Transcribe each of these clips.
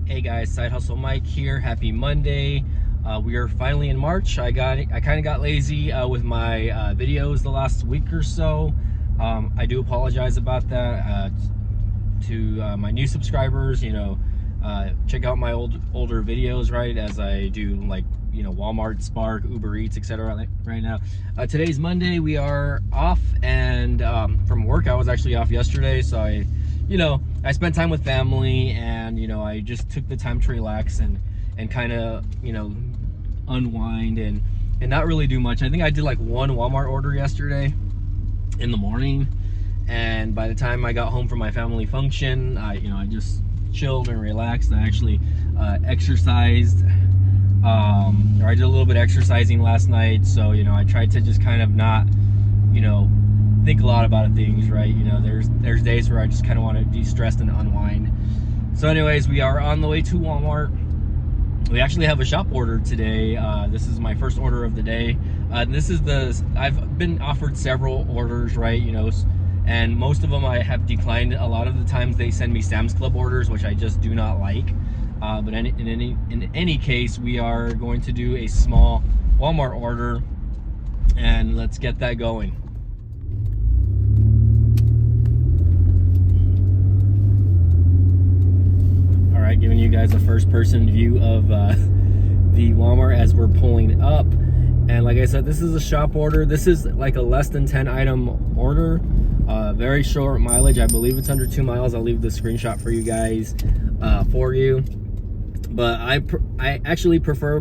Hey guys, Side Hustle Mike here. Happy Monday. We are finally in March. I kind of got lazy with my videos the last week or so. I do apologize about that. To my new subscribers, check out my older videos, right? As I do, like, Walmart, Spark, Uber Eats, etc. right now. Today's Monday. We are off, and from work. I was actually off yesterday, so I spent time with family, and I just took the time to relax and kind of unwind and not really do much. I think I did like one Walmart order yesterday in the morning, and by the time I got home from my family function, I just chilled and relaxed. I actually exercised, or I did a little bit of exercising last night, so I tried to just kind of not think a lot about things, right? There's days where I just kind of want to de-stress and unwind. So anyways, we are on the way to Walmart. We actually have a shop order today. This is my first order of the day. I've been offered several orders, right? And most of them I have declined. A lot of the times they send me Sam's Club orders, which I just do not like. But in any case, we are going to do a small Walmart order, and let's get that going. Giving you guys a first-person view of the Walmart as we're pulling up. And like I said, this is a shop order. This is like a less than 10 item order, very short mileage. I believe it's under 2 miles. I'll leave the screenshot for you guys but I actually prefer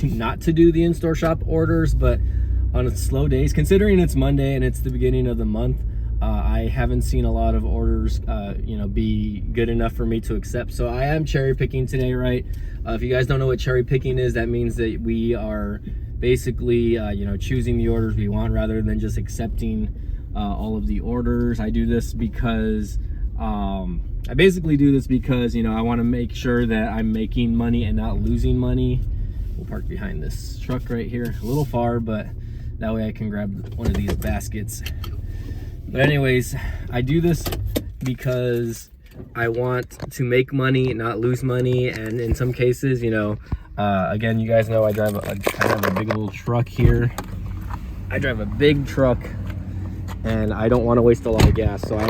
not to do the in-store shop orders, but on slow days, considering it's Monday and it's the beginning of the month, I haven't seen a lot of orders be good enough for me to accept. So I am cherry picking today, right? If you guys don't know what cherry picking is, that means that we are basically choosing the orders we want rather than just accepting all of the orders. I do this because I basically do this because I want to make sure that I'm making money and not losing money. We'll park behind this truck right here, a little far, but that way I can grab one of these baskets. But anyways, I do this because I want to make money, not lose money. And in some cases, again, you guys know I have a big little truck here. I drive a big truck, and I don't want to waste a lot of gas. So I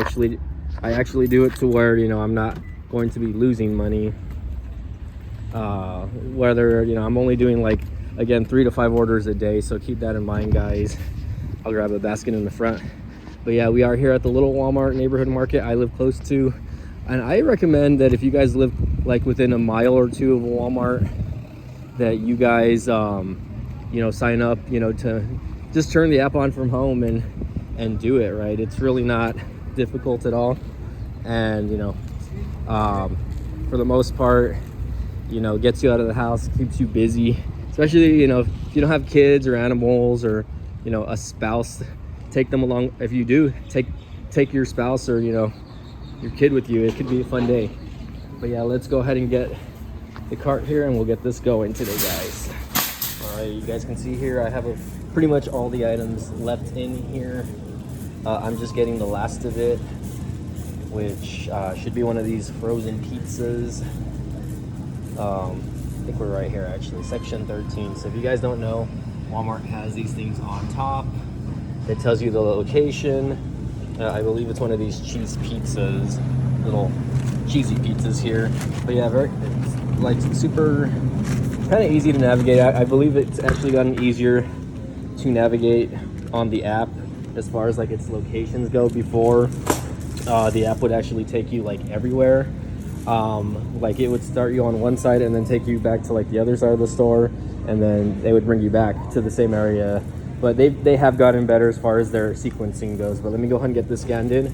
actually do it to where, I'm not going to be losing money. Whether, I'm only doing like, again, 3 to 5 orders a day. So keep that in mind, guys. I'll grab a basket in the front. But yeah, we are here at the little Walmart neighborhood market I live close to, and I recommend that if you guys live like within a mile or two of a Walmart, that you guys sign up to just turn the app on from home and do it, right? It's really not difficult at all, and for the most part, gets you out of the house, keeps you busy, especially if you don't have kids or animals or a spouse. Take them along. If you do, take your spouse or your kid with you. It could be a fun day. But yeah, let's go ahead and get the cart here, and we'll get this going today, guys. All right, you guys can see here I have pretty much all the items left in here. I'm just getting the last of it, which should be one of these frozen pizzas. I think we're right here, actually, section 13. So if you guys don't know, Walmart has these things on top. It tells you the location. I believe it's one of these cheese pizzas, little cheesy pizzas here. But yeah, super kind of easy to navigate. I believe it's actually gotten easier to navigate on the app as far as like its locations go. Before, the app would actually take you like everywhere. Like it would start you on one side and then take you back to like the other side of the store, and then they would bring you back to the same area. But they have gotten better as far as their sequencing goes. But let me go ahead and get this scanned in,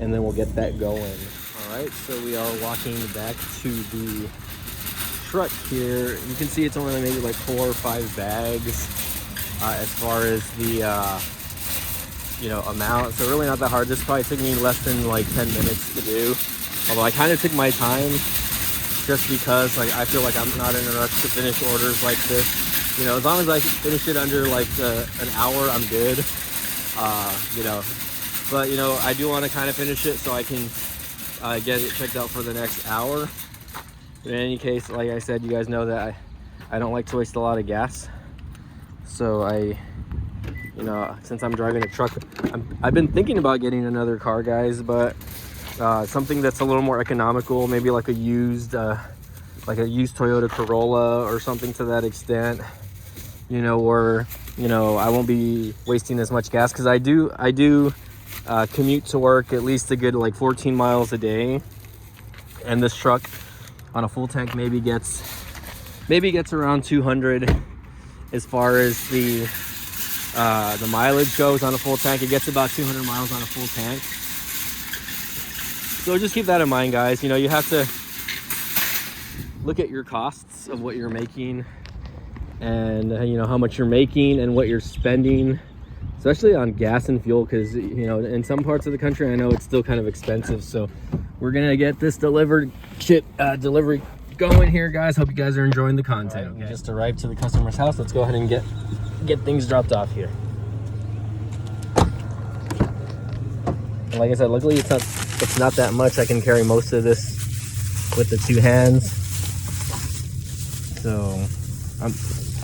and then we'll get that going. All right, so we are walking back to the truck here. You can see it's only maybe like 4 or 5 bags as far as the amount. So really not that hard. This probably took me less than like 10 minutes to do. Although I kind of took my time just because I feel like I'm not in a rush to finish orders like this. As long as I can finish it under like an hour, I'm good. But I do want to kind of finish it so I can get it checked out for the next hour. But in any case, like I said, you guys know that I don't like to waste a lot of gas. So you know, since I'm driving a truck, I've been thinking about getting another car, guys, but something that's a little more economical, maybe like a used Toyota Corolla or something to that extent, you know, or, you know, I won't be wasting as much gas, because I do commute to work at least a good like 14 miles a day, and this truck on a full tank maybe gets around 200 as far as the mileage goes. On a full tank, it gets about 200 miles on a full tank. So just keep that in mind, guys. You know, you have to look at your costs of what you're making, and you know how much you're making and what you're spending, especially on gas and fuel, because you know, in some parts of the country I know it's still kind of expensive. So we're gonna get this delivery going here, guys. Hope you guys are enjoying the content. Right, okay. We just arrived to the customer's house. Let's go ahead and get things dropped off here. And like I said, luckily it's not that much. I can carry most of this with the two hands, so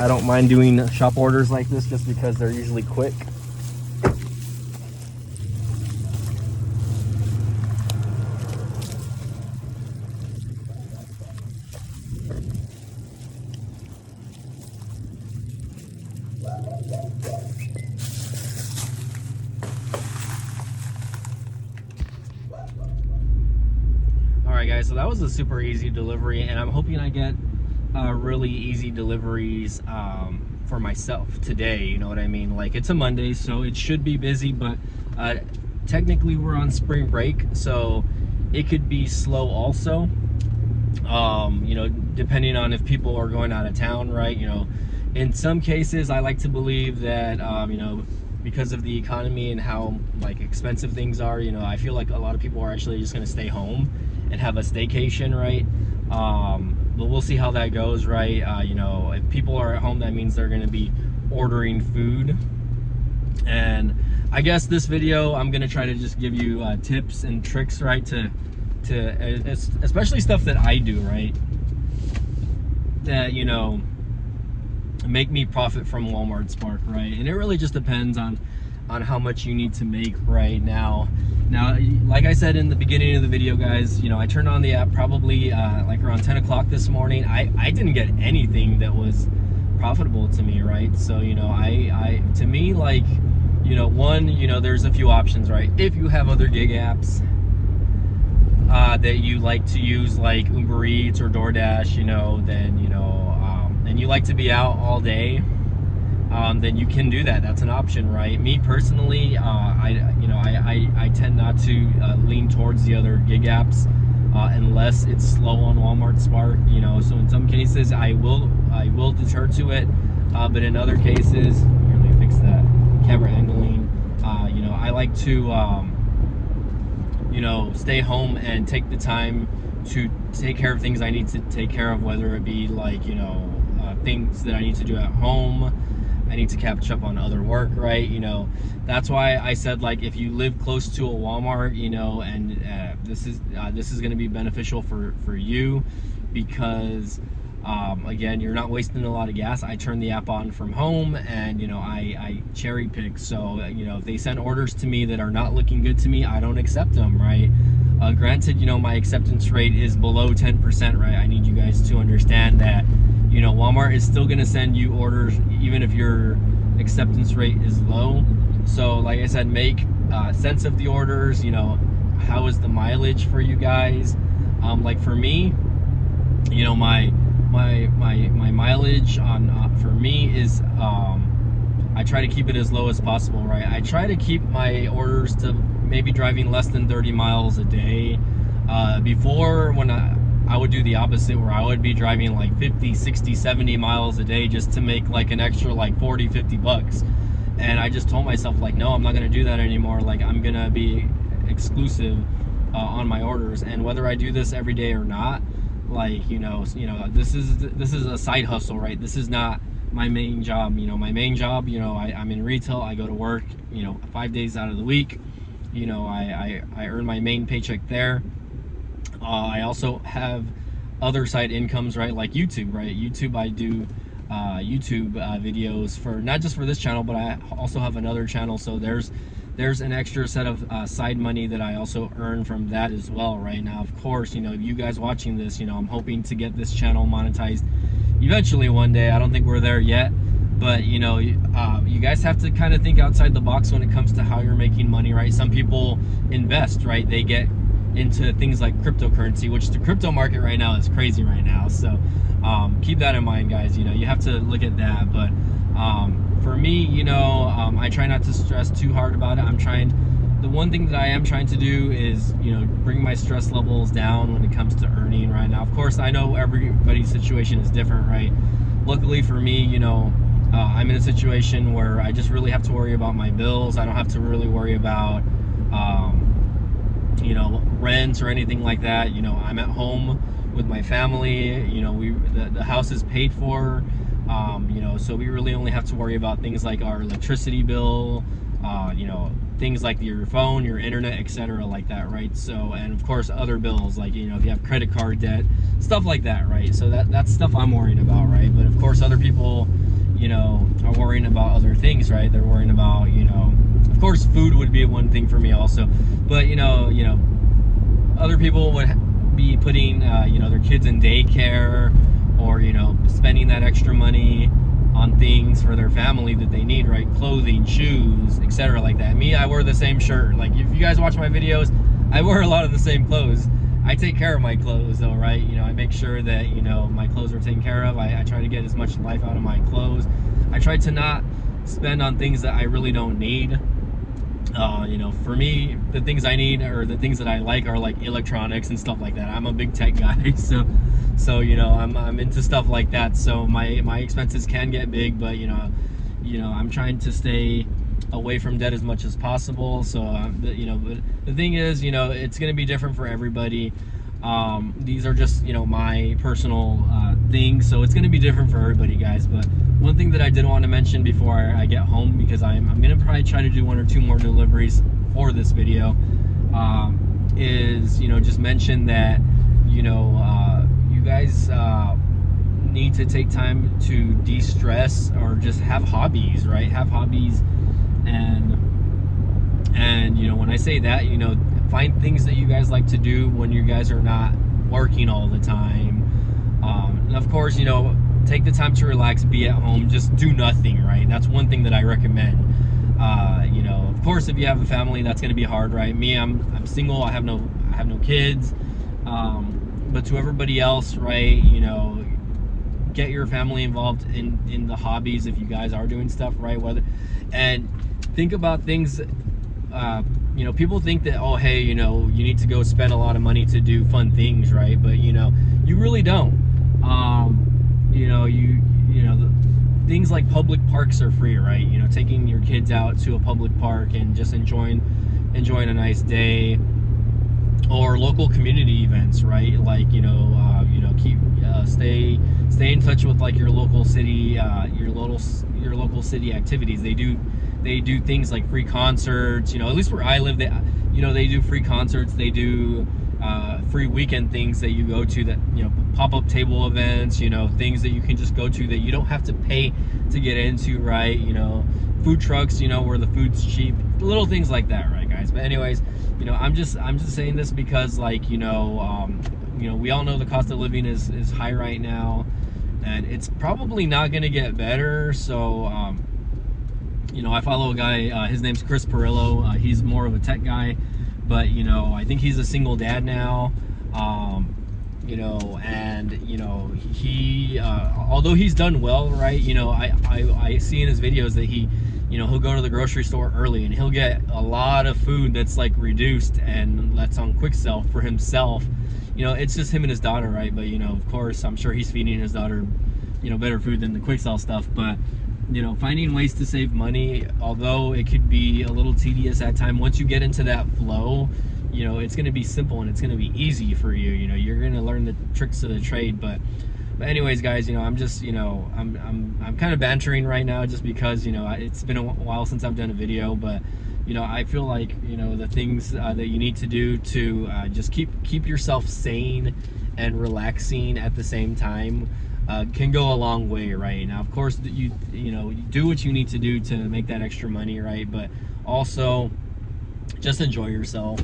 I don't mind doing shop orders like this just because they're usually quick. Alright guys, so that was a super easy delivery, and I'm hoping I get really easy deliveries for myself today, you know what I mean? Like, it's a Monday, so it should be busy, but technically we're on spring break, so it could be slow also. You know, depending on if people are going out of town, right? You know, in some cases I like to believe that you know, because of the economy and how like expensive things are, you know, I feel like a lot of people are actually just going to stay home and have a staycation, right? But we'll see how that goes, right? You know, if people are at home, that means they're going to be ordering food. And I guess this video, I'm going to try to just give you tips and tricks, right? To especially stuff that I do, right? That, you know, make me profit from Walmart Spark, right? And it really just depends on how much you need to make right now. Now, like I said in the beginning of the video, guys, you know, I turned on the app probably like around 10 o'clock this morning. I didn't get anything that was profitable to me, right? So, you know, to me, like, you know, one, you know, there's a few options, right? If you have other gig apps that you like to use, like Uber Eats or DoorDash, you know, then, you know, and you like to be out all day, then you can do that. That's an option, right? Me personally, I tend not to lean towards the other gig apps unless it's slow on Walmart Spark, you know. So in some cases I will deter to it, but in other cases, here, let me fix that camera angling. You know, I like to you know, stay home and take the time to take care of things I need to take care of, whether it be like, you know, things that I need to do at home. I need to catch up on other work, right? You know, that's why I said, like, if you live close to a Walmart, you know, and this is going to be beneficial for you, because again, you're not wasting a lot of gas. I turn the app on from home, and you know, I cherry pick. So you know, if they send orders to me that are not looking good to me, I don't accept them, right? Granted, you know, my acceptance rate is below 10%, right? I need you guys to understand that, you know, Walmart is still going to send you orders even if your acceptance rate is low. So like I said, make sense of the orders. You know, how is the mileage for you guys? Like for me, you know, my mileage on for me is I try to keep it as low as possible, right? I try to keep my orders to maybe driving less than 30 miles a day. Before, when I would do the opposite, where I would be driving like 50, 60, 70 miles a day just to make like an extra like 40, 50 bucks. And I just told myself, like, no, I'm not going to do that anymore. Like, I'm going to be exclusive on my orders. And whether I do this every day or not, like, you know, this is a side hustle, right? This is not my main job. You know, my main job, you know, I'm in retail. I go to work, you know, 5 days out of the week. You know, I earn my main paycheck there. I also have other side incomes, right? Like YouTube, right? YouTube, I do YouTube videos for not just for this channel, but I also have another channel, so there's an extra set of side money that I also earn from that as well. Right now, of course, you know, you guys watching this, you know, I'm hoping to get this channel monetized eventually one day. I don't think we're there yet, but you know, you guys have to kind of think outside the box when it comes to how you're making money, right? Some people invest, right? They get into things like cryptocurrency, which the crypto market right now is crazy right now. So keep that in mind, guys. You know, you have to look at that. But for me, you know, I try not to stress too hard about it. The one thing that I am trying to do is, you know, bring my stress levels down when it comes to earning right now. Of course, I know everybody's situation is different, right? Luckily for me, you know, I'm in a situation where I just really have to worry about my bills. I don't have to really worry about you know, rent or anything like that. You know, I'm at home with my family. You know, the house is paid for. You know, so we really only have to worry about things like our electricity bill, you know, things like your phone, your internet, etc., like that, right? So, and of course other bills, like, you know, if you have credit card debt, stuff like that, right? So that's stuff I'm worrying about, right? But of course other people, you know, are worrying about other things, right? They're worrying about, you know, of course food would be one thing for me also, but you know, other people would be putting you know, their kids in daycare, or you know, spending that extra money on things for their family that they need, right? Clothing, shoes, etc., like that. Me, I wear the same shirt. Like, if you guys watch my videos, I wear a lot of the same clothes. I take care of my clothes though, right? You know, I make sure that, you know, my clothes are taken care of. I try to get as much life out of my clothes. I try to not spend on things that I really don't need. You know, for me, the things I need, or the things that I like, are like electronics and stuff like that. I'm a big tech guy, so you know, I'm into stuff like that. So my expenses can get big, but you know, I'm trying to stay away from debt as much as possible. So you know, but the thing is, you know, it's going to be different for everybody. These are just, you know, my personal things, so it's going to be different for everybody, guys. But one thing that I did want to mention before I get home, because I'm going to probably try to do 1 or 2 more deliveries for this video, is, you know, just mention that, you know, you guys need to take time to de-stress, or just have hobbies, right? Have hobbies, and you know, when I say that, you know, find things that you guys like to do when you guys are not working all the time. And of course, you know, take the time to relax, be at home, just do nothing, right? That's one thing that I recommend. You know, of course, if you have a family, that's going to be hard, right? Me, I'm single, I have no kids. But to everybody else, right, you know, get your family involved in the hobbies if you guys are doing stuff, right? And think about things. You know, people think that, oh, hey, you know, you need to go spend a lot of money to do fun things, right? But you know, you really don't. You know, things like public parks are free, right? You know, taking your kids out to a public park and just enjoying a nice day, or local community events, right? Like, you know, keep stay in touch with like your local city, your local city activities. They do things like free concerts. You know, at least where I live, they do free concerts. They do free weekend things that you go to, that, you know, pop-up table events, you know, things that you can just go to that you don't have to pay to get into, right? You know, food trucks, you know, where the food's cheap, little things like that, right, guys? But anyways, you know, I'm just saying this because, like, you know, we all know the cost of living is high right now, and it's probably not going to get better. So you know, I follow a guy, his name's Chris Pirillo. He's more of a tech guy, but you know, I think he's a single dad now. You know, and you know, he although he's done well, right? You know, I see in his videos that he'll go to the grocery store early, and he'll get a lot of food that's like reduced, and that's on quick sell for himself. You know, it's just him and his daughter, right? But you know, of course, I'm sure he's feeding his daughter, you know, better food than the quick sell stuff. But you know, finding ways to save money, although it could be a little tedious at times, once you get into that flow, you know, it's going to be simple and it's going to be easy for you. You know, you're going to learn the tricks of the trade. But anyways, guys, you know, I'm just, you know, I'm kind of bantering right now just because, you know, it's been a while since I've done a video. But you know, I feel like, you know, the things that you need to do to just keep yourself sane and relaxing at the same time can go a long way, right? Now, of course, you do what you need to do to make that extra money, right? But also just enjoy yourself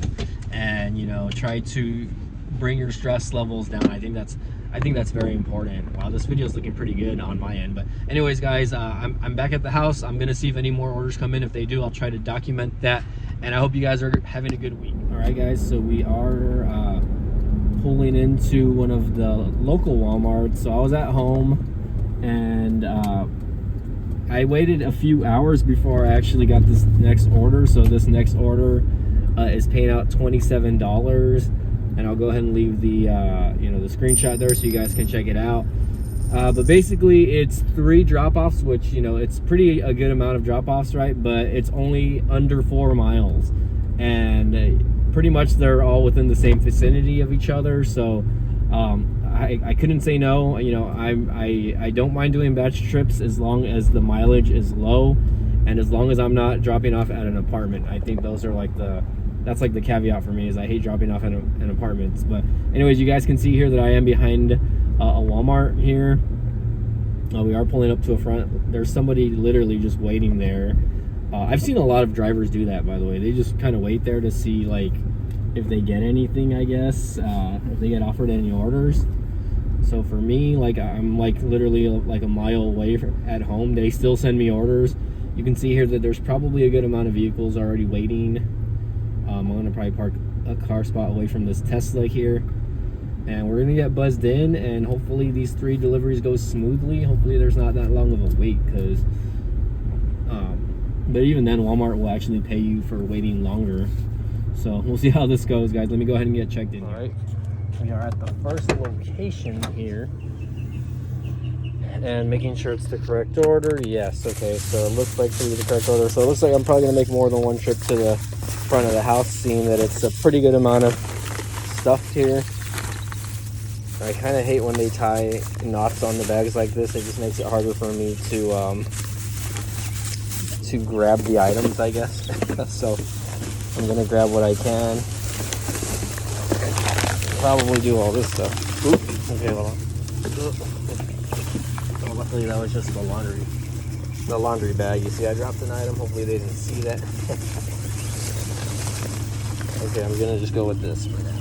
and try to bring your stress levels down. I think that's very important. Wow, this video is looking pretty good on my end. But anyways, guys, I'm back at the house. I'm gonna see if any more orders come in. If they do, I'll try to document that. And I hope you guys are having a good week. All right, guys, so we are pulling into one of the local Walmarts. So I was at home, and I waited a few hours before I actually got this next order. So this next order is paying out $27, and I'll go ahead and leave the the screenshot there so you guys can check it out. But basically, it's 3 drop-offs, which it's pretty a good amount of drop-offs, right? But it's only under 4 miles, and pretty much they're all within the same vicinity of each other. So I couldn't say no. I don't mind doing batch trips as long as the mileage is low, and as long as I'm not dropping off at an apartment. I think those are that's like the caveat for me, is I hate dropping off in apartments. But anyways, you guys can see here that I am behind a Walmart here. We are pulling up to a front. There's somebody literally just waiting there. I've seen a lot of drivers do that, by the way. They just kind of wait there to see if they get anything, I guess, if they get offered any orders. So for me, I'm literally a mile away at home. They still send me orders. You can see here that there's probably a good amount of vehicles already waiting. I'm gonna probably park a car spot away from this Tesla here, and we're gonna get buzzed in, and hopefully these 3 deliveries go smoothly. Hopefully there's not that long of a wait, because but even then, Walmart will actually pay you for waiting longer. So we'll see how this goes, guys. Let me go ahead and get checked in. All right, we are at the first location here, and making sure it's the correct order. Yes, okay, so it looks like to be the correct order. So it looks like I'm probably gonna make more than one trip to the front of the house, seeing that it's a pretty good amount of stuff here. I kind of hate when they tie knots on the bags like this. It just makes it harder for me to grab the items, I guess. So I'm gonna grab what I can. Probably do all this stuff. Oop. Okay, hold on. Oh, luckily that was just the laundry bag. You see, I dropped an item. Hopefully they didn't see that. Okay, I'm gonna just go with this for now.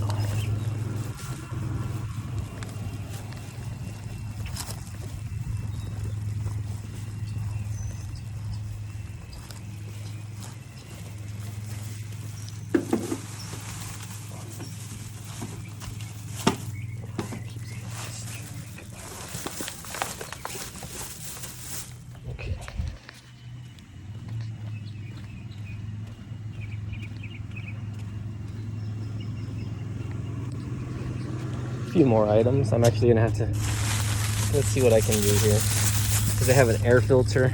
Few more items. I'm actually gonna have to, let's see what I can do here, because I have an air filter.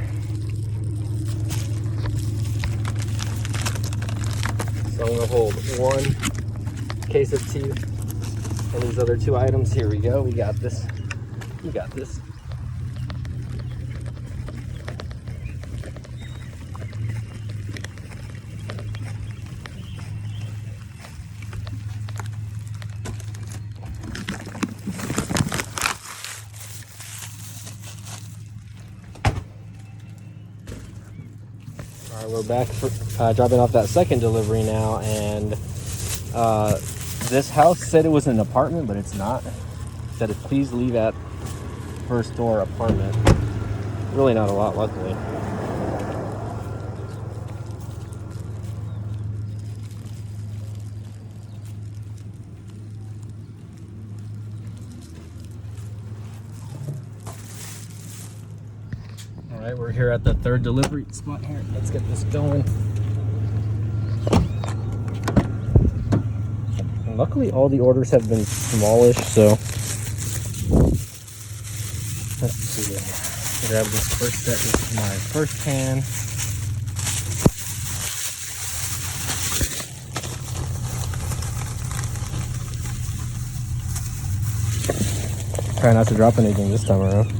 So I'm gonna hold 1 case of tea and these other 2 items. Here we go. We got this. We got this. We're back for dropping off that second delivery now, and this house said it was an apartment, but it's not. It said, please leave at first floor apartment. Really not a lot, luckily. Alright, we're here at the 3rd delivery spot here. Let's get this going. And luckily all the orders have been smallish, so let's see. Grab this first set. This is my first can. Try not to drop anything this time around.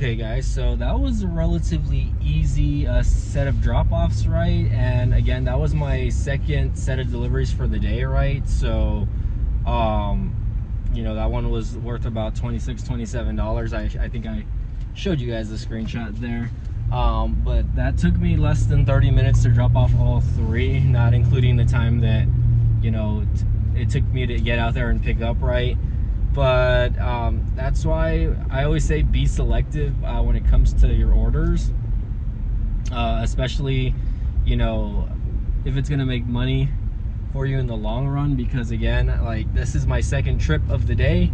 Okay guys, so that was a relatively easy set of drop-offs, right? And again, that was my second set of deliveries for the day, right? So you know, that one was worth about $27. I think I showed you guys the screenshot there. But that took me less than 30 minutes to drop off all three, not including the time that, you know, it took me to get out there and pick up, right? But that's why I always say be selective when it comes to your orders, especially, you know, if it's gonna make money for you in the long run, because again, like, this is my second trip of the day.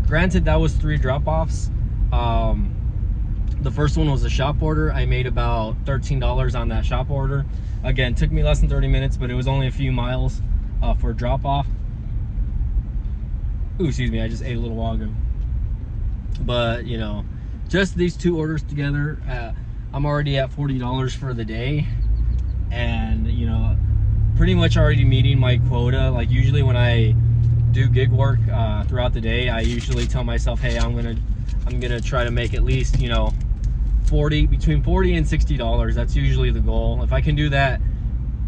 Granted, that was 3 drop-offs. The first one was a shop order. I made about $13 on that shop order. Again, took me less than 30 minutes, but it was only a few miles for drop-off. Ooh, excuse me, I just ate a little while ago. But, you know, just these 2 orders together, I'm already at $40 for the day. And, you know, pretty much already meeting my quota. Like, usually when I do gig work throughout the day, I usually tell myself, hey, I'm gonna try to make at least, you know, between $40 and $60. That's usually the goal. If I can do that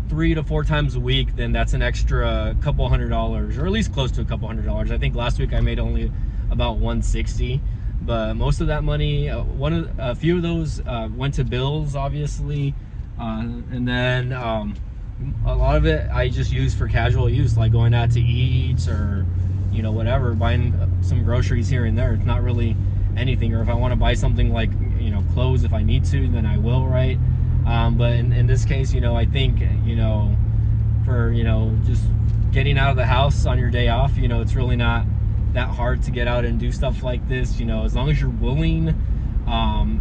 3 to 4 times a week, then that's an extra couple $100, or at least close to a couple $100. I think last week I made only about $160, but most of that money, a few of those went to bills, obviously, and then a lot of it I just use for casual use, like going out to eat, or, you know, whatever, buying some groceries here and there. It's not really anything. Or if I want to buy something like, you know, clothes, if I need to, then I will, right? But in this case, you know, I think, you know, for, you know, just getting out of the house on your day off, you know, it's really not that hard to get out and do stuff like this, you know, as long as you're willing.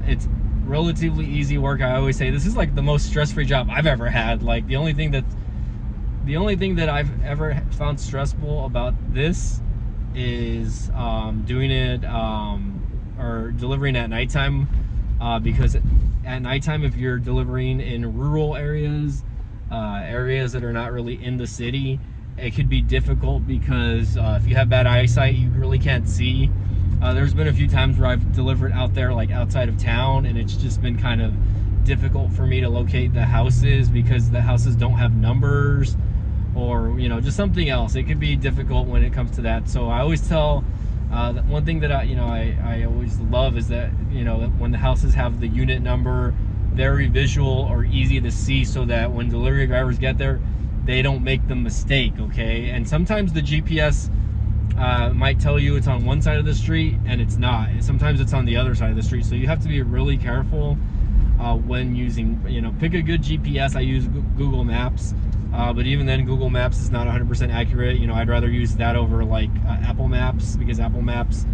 It's relatively easy work. I always say this is like the most stress-free job I've ever had. Like, the only thing that I've ever found stressful about this is doing it or delivering at nighttime, because at nighttime, if you're delivering in rural areas, areas that are not really in the city, it could be difficult, because if you have bad eyesight, you really can't see. There's been a few times where I've delivered out there, like outside of town, and it's just been kind of difficult for me to locate the houses because the houses don't have numbers, or, you know, just something else. It could be difficult when it comes to that. So I always tell, one thing that I always love is that, you know, when the houses have the unit number, very visual or easy to see, so that when delivery drivers get there, they don't make the mistake, okay? And sometimes the GPS might tell you it's on one side of the street, and it's not. Sometimes it's on the other side of the street. So you have to be really careful when using, you know, pick a good GPS. I use Google Maps, but even then, Google Maps is not 100% accurate. You know, I'd rather use that over like Apple Maps, because Apple Maps,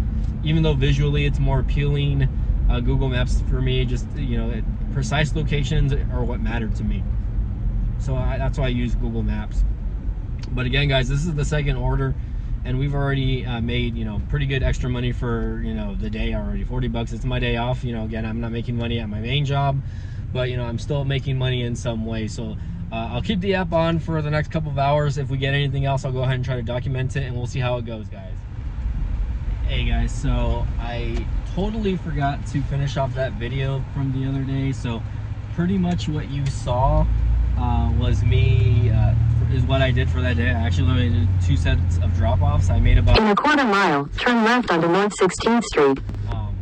even though visually it's more appealing, Google Maps for me, just, you know, precise locations are what matter to me. So that's why I use Google Maps. But again, guys, this is the second order, and we've already made, you know, pretty good extra money for, you know, the day already. $40. It's my day off. You know, again, I'm not making money at my main job, but, you know, I'm still making money in some way. So I'll keep the app on for the next couple of hours. If we get anything else, I'll go ahead and try to document it, and we'll see how it goes, guys. Hey guys, so I totally forgot to finish off that video from the other day. So pretty much what you saw was me, is what I did for that day. I actually only did 2 sets of drop-offs. I made about... In a quarter mile, turn left onto North 16th Street.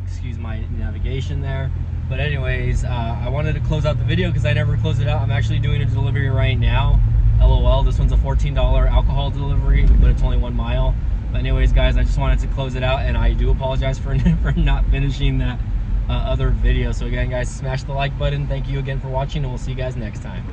Excuse my navigation there. But anyways, I wanted to close out the video because I never closed it out. I'm actually doing a delivery right now. LOL, this one's a $14 alcohol delivery, but it's only 1 mile. But anyways, guys, I just wanted to close it out, and I do apologize for not finishing that other video. So again, guys, smash the like button. Thank you again for watching, and we'll see you guys next time.